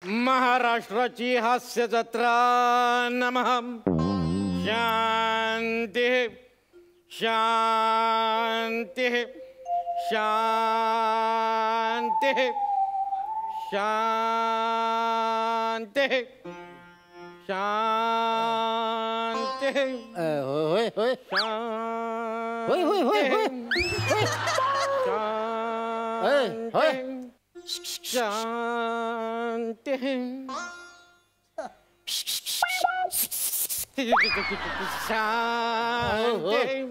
महाराष्ट्राची हास्य जत्रा नमः. शांती शांती शांती शांती शांती. होय होय होय होय होय होय शांती.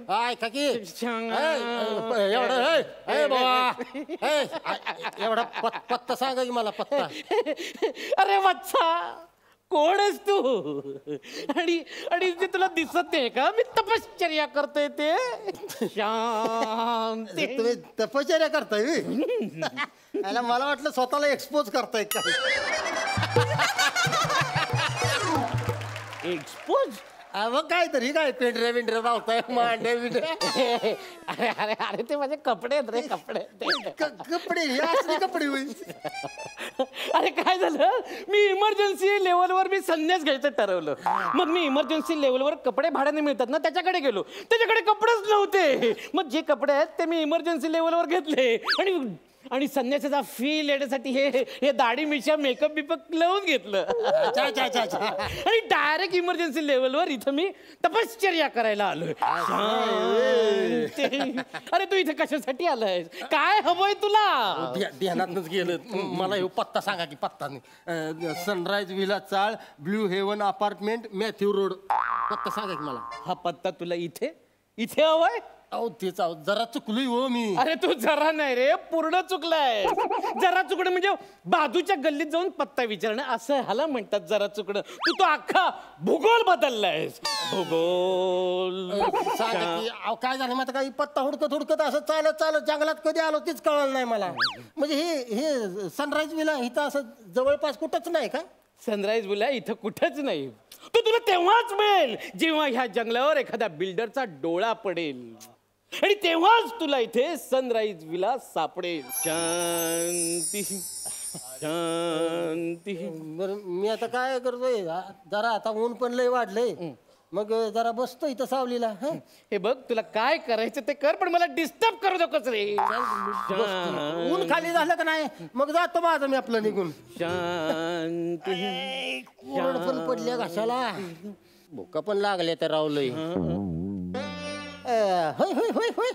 ऐका की एवढा पत्ता सांगा की मला पत्ता. अरे वत्सा कोण आहेस तू? आणि आणि ते तुला दिसत नाही का मी तपश्चर्या करतोय ते? शांती. तुम्ही तपश्चर्या करताय मला वाटलं स्वतःला एक्सपोज करताय का? एक्सपोज? मग काय तरी काय पेंढरे बिंढरे लावताय मांडे बिंडे. अरे अरे अरे ते माझे कपडे आहेत रे कपडे. कपडे हे असले कपडे होईल. अरे काय झालं मी इमर्जन्सी लेवलवर मी संन्यास घ्यायचं ठरवलं. मग मी इमर्जन्सी लेवलवर कपडे भाड्याने मिळतात ना त्याच्याकडे गेलो. त्याच्याकडे कपडेच नव्हते. मग जे कपडे आहेत ते मी इमर्जन्सी लेवलवर घेतले आणि संन्यासाचा फील येण्यासाठी हे दाढी मिशा मेकअप बिपअप लावून घेतलं. आणि डायरेक्ट इमर्जन्सी लेवलवर इथं मी तपश्चर्या करायला आलोय. अरे तू इथे कशासाठी आलाय? काय हवंय तुला? ध्यानातच गेलं. मला हे पत्ता सांगा की पत्ता नाही. Sunrise villa chawl blue haven apartment Matthew road. पत्ता सांगा की मला. हा पत्ता तुला इथे इथे हवाय? अहो तेच जरा चुकलोय हो मी. अरे तू जरा नाही रे पूर्ण चुकलाय. जरा चुकणं म्हणजे बाजूच्या गल्लीत जाऊन पत्ता विचारणं असं ह्याला म्हणतात जरा चुकणं. तू तो अख्खा भूगोल बदललायस. भूगोल. काय झालं माहिती काही पत्ता हुडकत असं चालत चालत जंगलात कधी आलो तेच कळलं नाही मला. म्हणजे हे सनराईज विला इथं असं जवळपास कुठंच नाही का? सनराईज विला इथं कुठंच नाही. तो तुला तेव्हाच मिळेल जेव्हा ह्या जंगलावर एखाद्या बिल्डरचा डोळा पडेल आणि तेव्हाच तुला इथे सनराईज विला सापडेल. शांती शांती. बरं मी आता काय करतोय जरा आता ऊन पण लय वाढलंय. मग जरा बसतो इथं सावलीला. हे बघ तुला काय करायचं ते कर पण मला डिस्टर्ब करू नकोस रे. ऊन खाली झालं का नाही मग जातो माझं मी आपलं निघून. शांती. कोरड पण पडल्या घशाला भुका पण लागल्या तर रावलंय. होय होय होय होय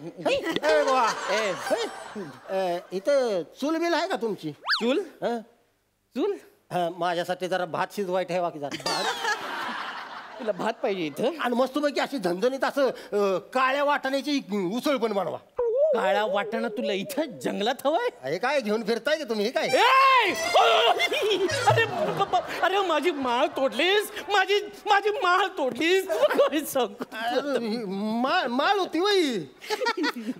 इथं चूल बिल आहे का तुमची? चूल? चूल? माझ्यासाठी जरा भात शिजवाय ठेवा की जरा. तुला भात पाहिजे इथं? आणि मस्तपैकी अशी झणझणीत असं काळ्या वाटाण्याची उसळ पण बनवा. काळा वाटाणा तुला इथं जंगलात हवाय? हे काय घेऊन फिरताय का तुम्ही? हे काय? अरे अरे माझी माळ तोडलीस. माझी माळ तोडलीस. माळ होती वही.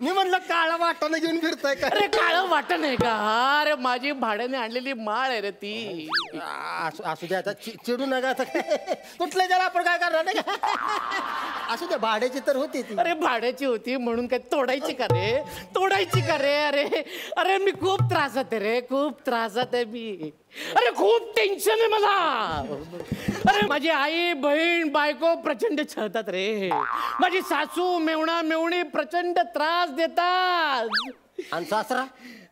मी म्हणलं काळा वाटाणा घेऊन फिरताय का? अरे काळं वाटण आहे का? अरे माझी भाड्याने आणलेली माळ आहे रे ती. असू द्या आता चिडू नका आता. कुठल्या जरा आपण काय करणार नाही का? असू द्या भाड्याची तर होती ती. अरे भाड्याची होती म्हणून काय तोडायची का रे? तोडायची का रे? अरे अरे मी खूप त्रासात आहे रे. खूप त्रासात आहे मी. अरे खूप टेन्शन आहे मला. अरे माझी आई बहीण बायको प्रचंड छळतात रे. माझी सासू मेवणा मेवणी प्रचंड त्रास देतात. आणि सासरा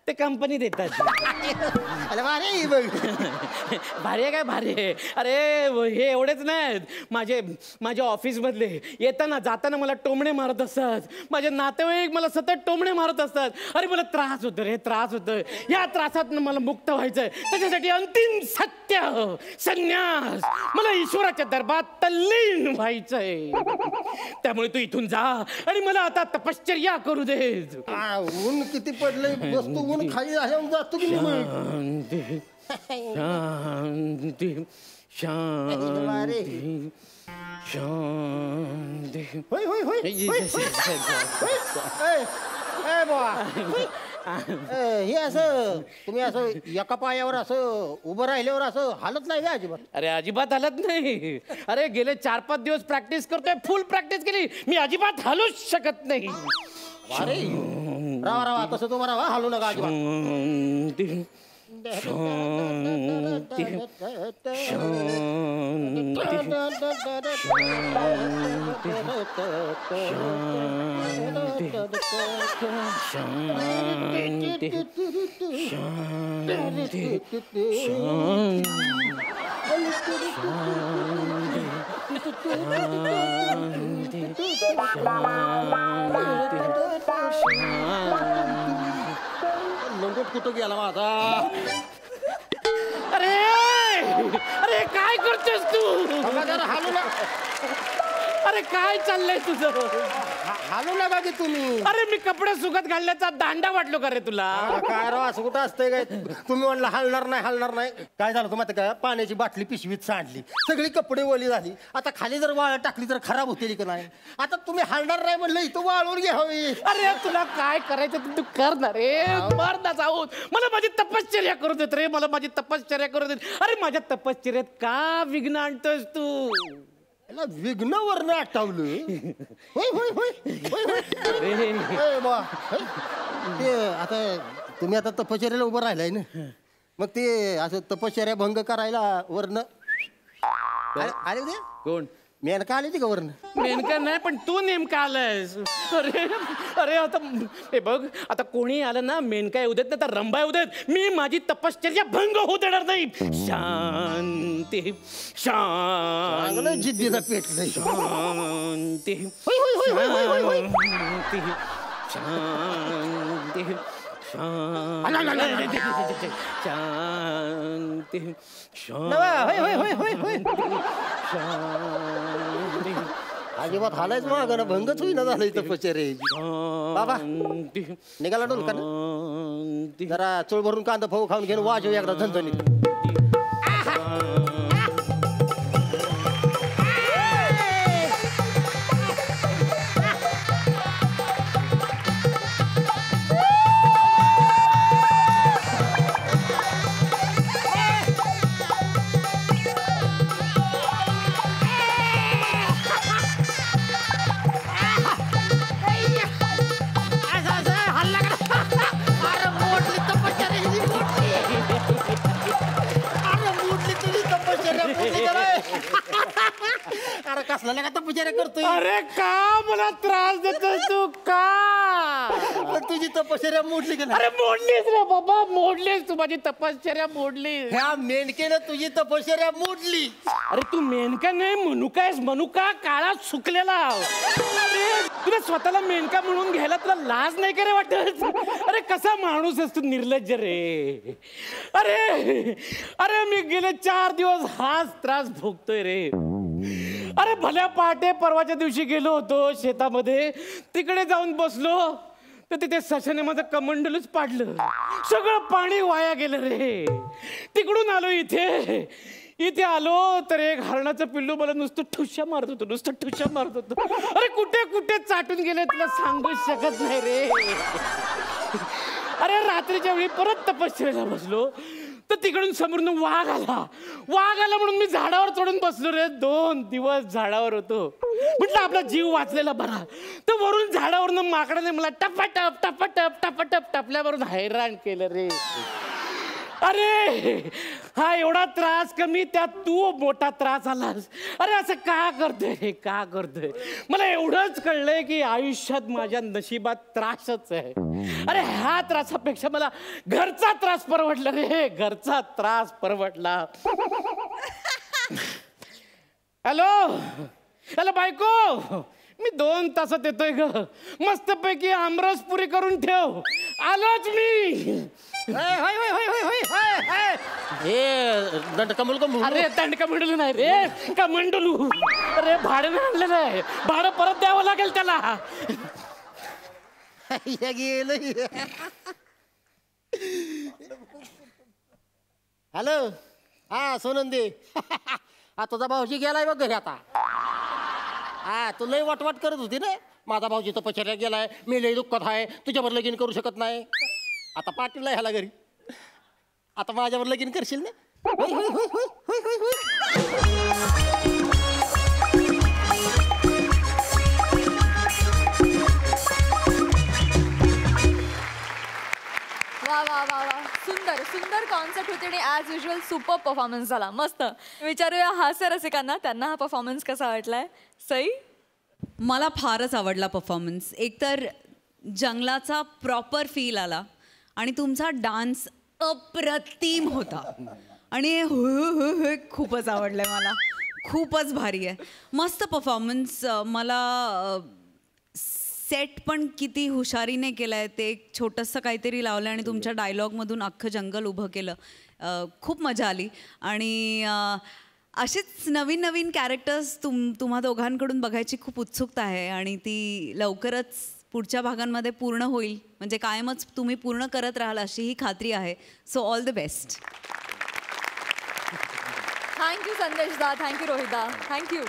ते कंपनी देतात. अरे भारी भारी आहे काय? भारी आहे. अरे हे एवढेच नाहीत. माझ्या ऑफिस मधले येताना जाताना मला टोमणे मारत असतात. माझे नातेवाईक मला सतत टोमणे मारत असतात. अरे मला त्रास होतो रे. त्रास होतोय. या त्रासात मला मुक्त व्हायचंय. त्याच्यासाठी अंतिम सत्य संन्यास. मला ईश्वराच्या दरबारात तल्लीन व्हायचंय. त्यामुळे तू इथून जा आणि मला आता तपश्चर्या करू दे. ऊन किती पडलंय. वस्तू ऊन खाली झाल्यावर जातो की शांती शांती शांती शांती. होय होय होय हे असं तुम्ही असं एका पायावर असं उभं राहिल्यावर असं हालत नाही का अजिबात? अरे अजिबात हालत नाही. अरे गेले 4-5 दिवस प्रॅक्टिस करतोय. फुल प्रॅक्टिस केली. मी अजिबात हालूच शकत नाही. अरे रावा रावा तसं तुम्हाला राहा. हालू नका अजिबात. लंगोट कुठं गेला माझा? अरे अरे काय करतोस तू? हालू ना, अरे काय चाललंय तुझं? हालू नका की तुम्ही. अरे मी कपडे सुकत घालण्याचा दांडा वाटलो का रे तुला? काय राव, असं कुठं असतंय काय? तुम्ही म्हणलं हालणार नाही, हालणार नाही. काय झालं तुम्हाला काय? पाण्याची बाटली पिशवीत सांडली, सगळी कपडे ओली झाली. आता खाली जर वाळ टाकली तर खराब होते की नाही? आता तुम्ही हालणार नाही म्हणलं, इथं वाळून घ्यावी. अरे तुला काय करायचं ते तू कर ना रे, मर ना जाऊन. मला माझी तपश्चर्या करू देत रे, मला माझी तपश्चर्या करू देत. अरे माझ्या तपश्चर्यात का विघ्न आणतोस तू? याला विघ्नवरनं आठवलं. होय होय होय होय होय. ए बा, होय. ते आता तुम्ही आता तपश्चर्याला उभं राहिलाय ना, मग ते असं तपश्चर्या भंग करायला वरनं आले ते कोण? मेनका आली ती का वरनं? नेमका नाही, पण तू नेमका आलायस. अरे अरे आता हे बघ, आता कोणी आलं ना, मेनका येऊ देत ना तर रंबा येऊ देत, मी माझी तपश्चर्या भंग होऊ देणार नाही. शांती शांती चांगलं जिद्दीनं पेटलंय. शांती होय होय होय होय होय होय. शांती शांती शांती शांती. अजिबात हालायच माग ना, भंगच होईना झालं तपश्चर्याची. बाबा निघाला डोलका ना, जरा चोळ भरून कांदा फऊ खाऊन घेऊन वाजव एकदा झणझणीत. अरे कसला का तपश्चर्या करतोय? अरे का मला त्रास देतोस तू का? पण तुझी तपश्चर्या मोडली का नाही? अरे मोडलीस रे बाबा, मोडलीस तू माझी तपश्चर्या मोडलीस. ह्या मेंढकेनं तुझी तपश्चर्या मोडली. अरे तू मेनका नाही, मनुका आहेस. मनुका काळात सुकलेला. अरे तुला स्वतःला मेनका म्हणून घ्यायला तुला लाज नाही का रे वाटत? अरे कसा माणूस आहेस तू, निर्लज्ज रे. अरे अरे मी गेले 4 दिवस हाच त्रास भोगतोय रे. अरे भल्या पहाटे परवाच्या दिवशी गेलो होतो शेतामध्ये, तिकडे जाऊन बसलो तर तिथे सशाने माझं कमंडलूच पाडलं. सगळं पाणी वाया गेलं रे. तिकडून आलो इथे आलो तर एक हरणाचं पिल्लू मला नुसतं ठुश्या मारत होतं, नुसतं ठुश्या मारत होतं. अरे कुठे कुठे चाटून गेले तुला सांगू शकत नाही रे. अरे रात्रीच्या वेळी परत तपश्चर्याला बसलो तर तिकडून समोरून वाघ आला म्हणून मी झाडावर चढून बसलो रे. 2 दिवस झाडावर होतो. म्हटलं आपला जीव वाचलेला बरा. तर वरून झाडावरून माकडाने मला टपाटप टपाटप टपाटप टपल्यावरून हैराण केलं रे. अरे हा एवढा त्रास कमी, त्यात तू मोठा त्रास आलास. अरे असं का करतोय? मला एवढंच कळलंय की आयुष्यात माझ्या नशिबात त्रासच आहे. अरे ह्या त्रासापेक्षा मला घरचा त्रास परवडला रे, घरचा त्रास परवडला. हॅलो बायको, मी 2 तासात येतोय ग. मस्तपैकी आमरस पुरी करून ठेव, आलोच मी. दंडकमल अरे दंडकमंडलू नाही रे, कमंडलू. अरे भाडं आणलेलं आहे, भाडं परत द्यावं लागेल त्याला. हॅलो, हा सोनंदी. हा तुझा भाऊजी गेलाय बघ घरी आता. हा तू लय वाटवाट करत होती ना, माझा भाऊजी तपश्चर्या गेलाय, मी लय दुःखात आहे, तुझ्यावर लगीन करू शकत नाही. आता पाटीलला ह्याला घरी, आता माझ्यावर लगीन करशील ना? होय होय होय होय होय होय होय. वा वा वा वा, सुंदर सुंदर concept as usual super performance झाला, मस्त. विचारूया हास्य रसिकांना, त्यांना हा परफॉर्मन्स कसा वाटलाय. सई? मला फारच आवडला परफॉर्मन्स. एकतर जंगलाचा प्रॉपर फील आला आणि तुमचा डान्स अप्रतिम होता आणि हे खूपच आवडलंय मला, खूपच भारी आहे, मस्त परफॉर्मन्स. मला सेट पण किती हुशारीने केलंय, ते एक छोटंसं काहीतरी लावलं आणि तुमच्या डायलॉगमधून अख्खं जंगल उभं केलं. खूप मजा आली आणि असेच नवीन नवीन कॅरेक्टर्स तुम्हा दोघांकडून बघायची खूप उत्सुकता आहे आणि ती लवकरच पुढच्या भागांमध्ये पूर्ण होईल, म्हणजे कायमच तुम्ही पूर्ण करत राहाल अशी ही खात्री आहे. So all the best. Thank you संदेश दा, थँक्यू रोहित दा, थँक्यू.